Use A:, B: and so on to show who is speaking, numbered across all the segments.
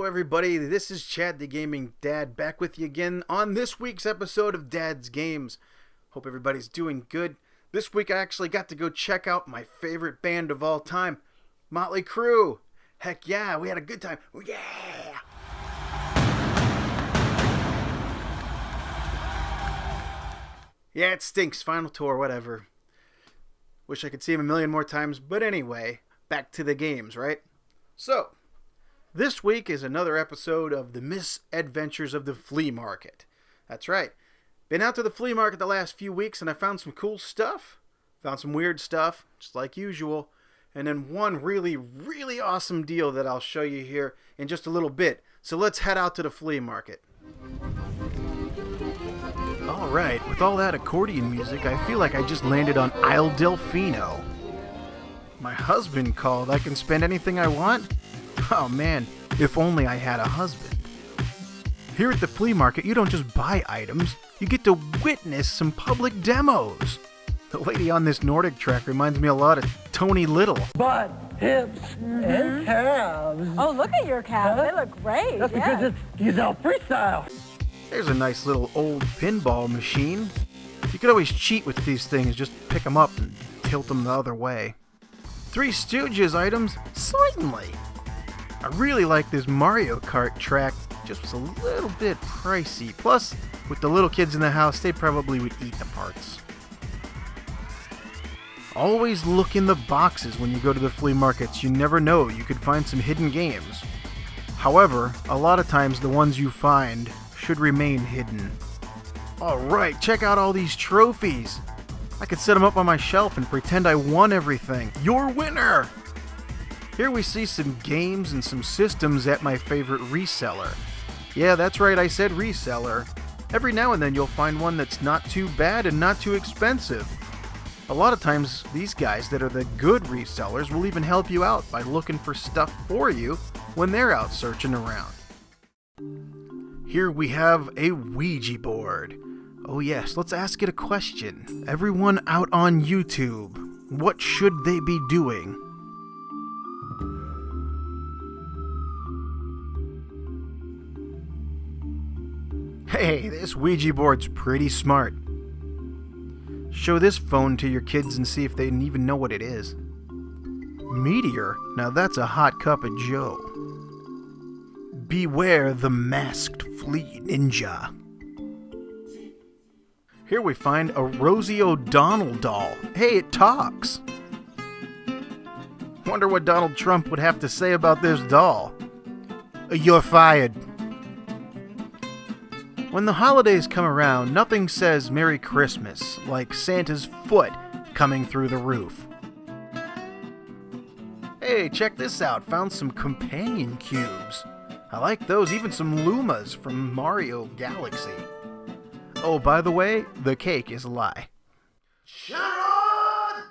A: everybody, this is Chad the Gaming Dad back with you again on this week's episode of Dad's Games. Hope everybody's doing good. This week I actually got to go check out my favorite band of all time, Motley Crue. Heck yeah, we had a good time. Oh, yeah! Yeah, it stinks. Final tour, whatever. Wish I could see him a million more times, but anyway, back to the games, right? So, this week is another episode of the Misadventures of the Flea Market. That's right. Been out to the flea market the last few weeks and I found some cool stuff. Found some weird stuff, just like usual. And then one really, really awesome deal that I'll show you here in just a little bit. So let's head out to the flea market. Alright, with all that accordion music, I feel like I just landed on Isle Delfino. My husband called. I can spend anything I want? Oh man, if only I had a husband. Here at the flea market, you don't just buy items, you get to witness some public demos. The lady on this Nordic track reminds me a lot of Tony Little.
B: Butt, hips, and calves.
C: Oh, look at your calves. They look great.
B: That's because he's all freestyle.
A: There's a nice little old pinball machine. You could always cheat with these things, just pick them up and tilt them the other way. Three Stooges items? Certainly. I really like this Mario Kart track, just was a little bit pricey. Plus, with the little kids in the house, they probably would eat the parts. Always look in the boxes when you go to the flea markets. You never know, you could find some hidden games. However, a lot of times the ones you find should remain hidden. Alright, check out all these trophies. I could set them up on my shelf and pretend I won everything. Your winner! Here we see some games and some systems at my favorite reseller. Yeah, that's right, I said reseller. Every now and then you'll find one that's not too bad and not too expensive. A lot of times, these guys that are the good resellers will even help you out by looking for stuff for you when they're out searching around. Here we have a Ouija board. Oh yes, let's ask it a question. Everyone out on YouTube, what should they be doing? Hey, this Ouija board's pretty smart. Show this phone to your kids and see if they even know what it is. Meteor? Now that's a hot cup of joe. Beware the masked flea ninja. Here we find a Rosie O'Donnell doll. Hey, it talks. Wonder what Donald Trump would have to say about this doll. You're fired. When the holidays come around, nothing says Merry Christmas like Santa's foot coming through the roof. Hey, check this out. Found some companion cubes. I like those, even some Lumas from Mario Galaxy. Oh, by the way, the cake is a lie. Sharon!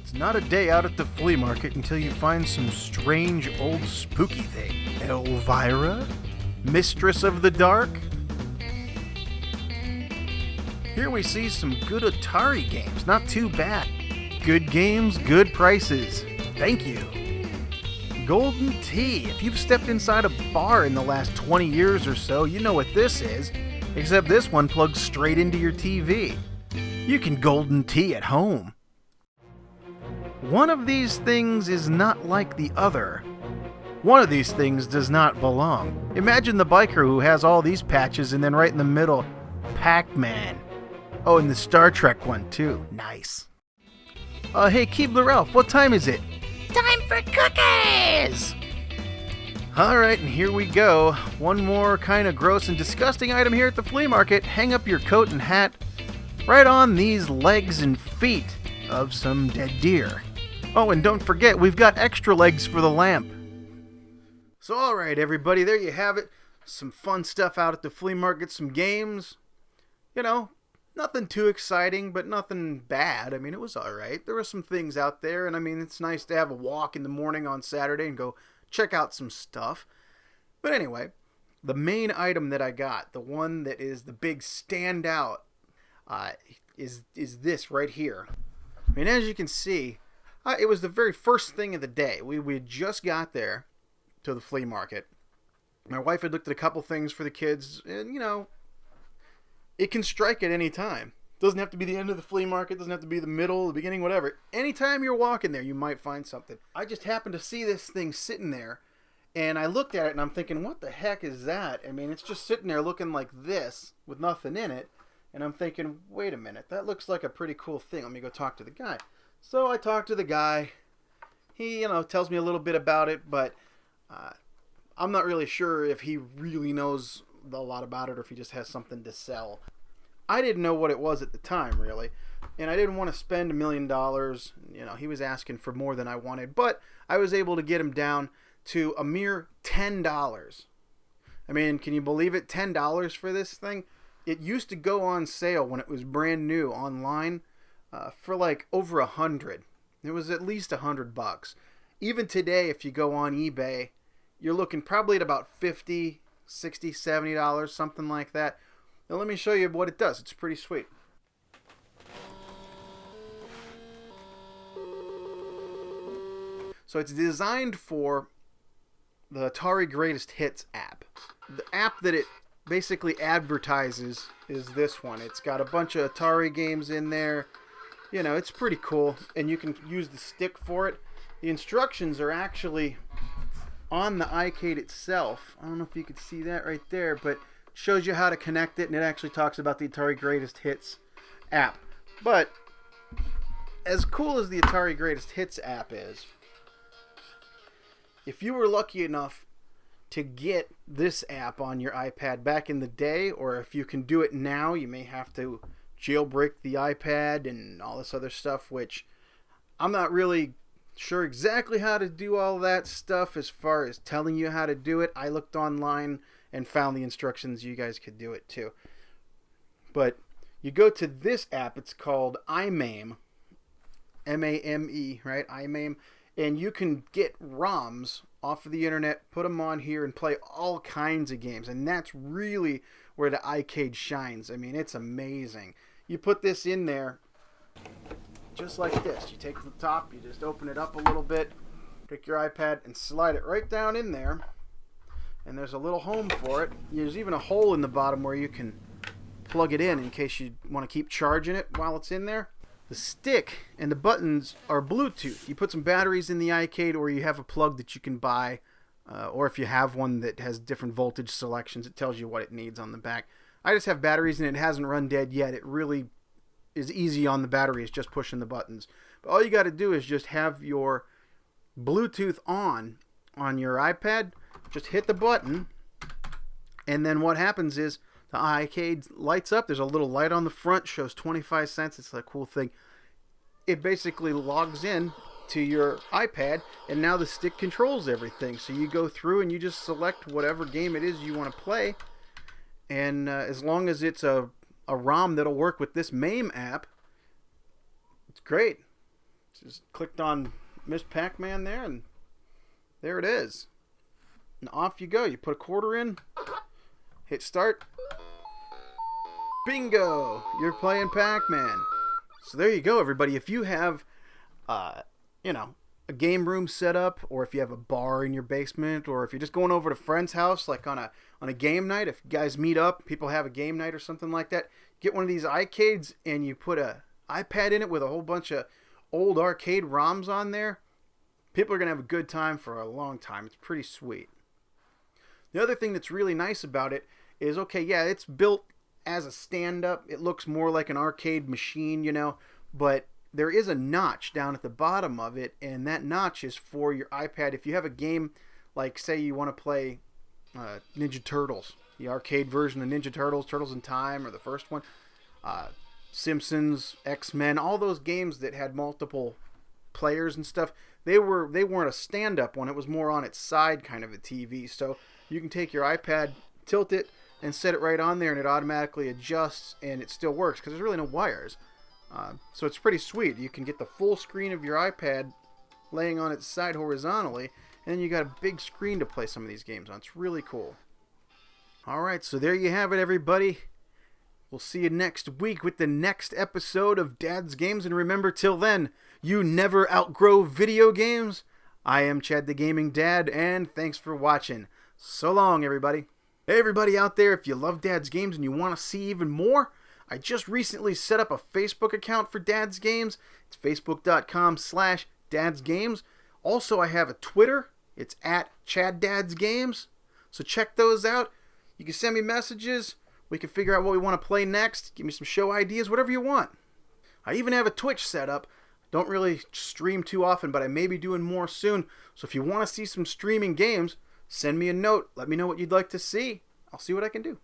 A: It's not a day out at the flea market until you find some strange old spooky thing. Elvira? Mistress of the Dark? Here we see some good Atari games, not too bad. Good games, good prices. Thank you. Golden Tea. If you've stepped inside a bar in the last 20 years or so, you know what this is. Except this one plugs straight into your TV. You can golden tea at home. One of these things is not like the other. One of these things does not belong. Imagine the biker who has all these patches and then right in the middle, Pac-Man. Oh, and the Star Trek one too. Nice. Hey, Keebler Elf, what time is it? Time for cookies! Alright, and here we go. One more kind of gross and disgusting item here at the flea market. Hang up your coat and hat right on these legs and feet of some dead deer. Oh, and don't forget, we've got extra legs for the lamp. So alright, everybody, there you have it. Some fun stuff out at the flea market, some games. You know, nothing too exciting, but nothing bad. I mean, it was alright. There were some things out there, and I mean, it's nice to have a walk in the morning on Saturday and go check out some stuff. But anyway, the main item that I got, the one that is the big standout, is this right here. I mean, as you can see, it was the very first thing of the day. We had just got there to the flea market, My wife had looked at a couple things for the kids, and, you know, it can strike at any time. Doesn't have to be the end of the flea market, doesn't have to be the middle, the beginning, whatever. Anytime you're walking there, you might find something. I just happened to see this thing sitting there, and I looked at it, and I'm thinking, what the heck is that? I mean, it's just sitting there looking like this, with nothing in it, and I'm thinking, wait a minute, that looks like a pretty cool thing. Let me go talk to the guy. So I talked to the guy. He, you know, tells me a little bit about it, but I'm not really sure if he really knows a lot about it or if he just has something to sell. I didn't know what it was at the time, really, and I didn't want to spend $1 million. You know, he was asking for more than I wanted, but I was able to get him down to a mere $10. I mean, can you believe it? $10 for this thing? It used to go on sale when it was brand new online for like over $100. It was at least $100. Even today, if you go on eBay, you're looking probably at about $50, $60, $70, something like that. Now let me show you what it does. It's pretty sweet. So it's designed for the Atari Greatest Hits app. The app that it basically advertises is this one. It's got a bunch of Atari games in there. You know, it's pretty cool, and you can use the stick for it. The instructions are actually on the iCade itself. I don't know if you can see that right there, but shows you how to connect it, and it actually talks about the Atari Greatest Hits app. But as cool as the Atari Greatest Hits app is, if you were lucky enough to get this app on your iPad back in the day, or if you can do it now, you may have to jailbreak the iPad and all this other stuff, which I'm not really sure exactly how to do all that stuff as far as telling you how to do it. I looked online and found the instructions. You guys could do it too. But you go to this app. It's called iMame. M-A-M-E, right? iMame. And you can get ROMs off of the internet, put them on here, and play all kinds of games. And that's really where the iCade shines. I mean, it's amazing. You put this in there just like this. You take the top, you just open it up a little bit, take your iPad and slide it right down in there. And there's a little home for it. There's even a hole in the bottom where you can plug it in case you want to keep charging it while it's in there. The stick and the buttons are Bluetooth. You put some batteries in the iCade, or you have a plug that you can buy, or if you have one that has different voltage selections, it tells you what it needs on the back. I just have batteries and it hasn't run dead yet. It really is easy on the batteries, just pushing the buttons. But all you got to do is just have your Bluetooth on your iPad. Just hit the button, and then what happens is the iCade lights up. There's a little light on the front, shows 25 cents. It's a cool thing. It basically logs in to your iPad, and now the stick controls everything. So you go through and you just select whatever game it is you want to play, and as long as it's a ROM that'll work with this MAME app, it's great. Just clicked on Miss Pac-Man there, and there it is. And off you go. You put a quarter in, hit start. Bingo! You're playing Pac-Man. So there you go, everybody. If you have, a game room set up, or if you have a bar in your basement, or if you're just going over to a friend's house, like on a game night, if you guys meet up, people have a game night or something like that, get one of these iCades and you put a iPad in it with a whole bunch of old arcade ROMs on there. People are going to have a good time for a long time. It's pretty sweet. The other thing that's really nice about it is, okay, yeah, it's built as a stand-up. It looks more like an arcade machine, but there is a notch down at the bottom of it, and that notch is for your iPad. If you have a game, like, say you want to play Ninja Turtles, the arcade version of Ninja Turtles, Turtles in Time, or the first one, Simpsons, X-Men, all those games that had multiple players and stuff, they weren't a stand-up one. It was more on its side kind of a TV. So you can take your iPad, tilt it, and set it right on there, and it automatically adjusts, and it still works because there's really no wires. So it's pretty sweet. You can get the full screen of your iPad laying on its side horizontally, and then you got a big screen to play some of these games on. It's really cool. Alright, so there you have it, everybody. We'll see you next week with the next episode of Dad's Games, and remember, till then, you never outgrow video games. I am Chad the Gaming Dad, and thanks for watching. So long, everybody. Hey, everybody out there, if you love Dad's Games and you want to see even more, I just recently set up a Facebook account for Dad's Games. It's facebook.com/dadsgames. Also, I have a Twitter. It's @ChadDadsGames. So check those out. You can send me messages. We can figure out what we want to play next. Give me some show ideas, whatever you want. I even have a Twitch set up. Don't really stream too often, but I may be doing more soon. So if you want to see some streaming games, send me a note. Let me know what you'd like to see. I'll see what I can do.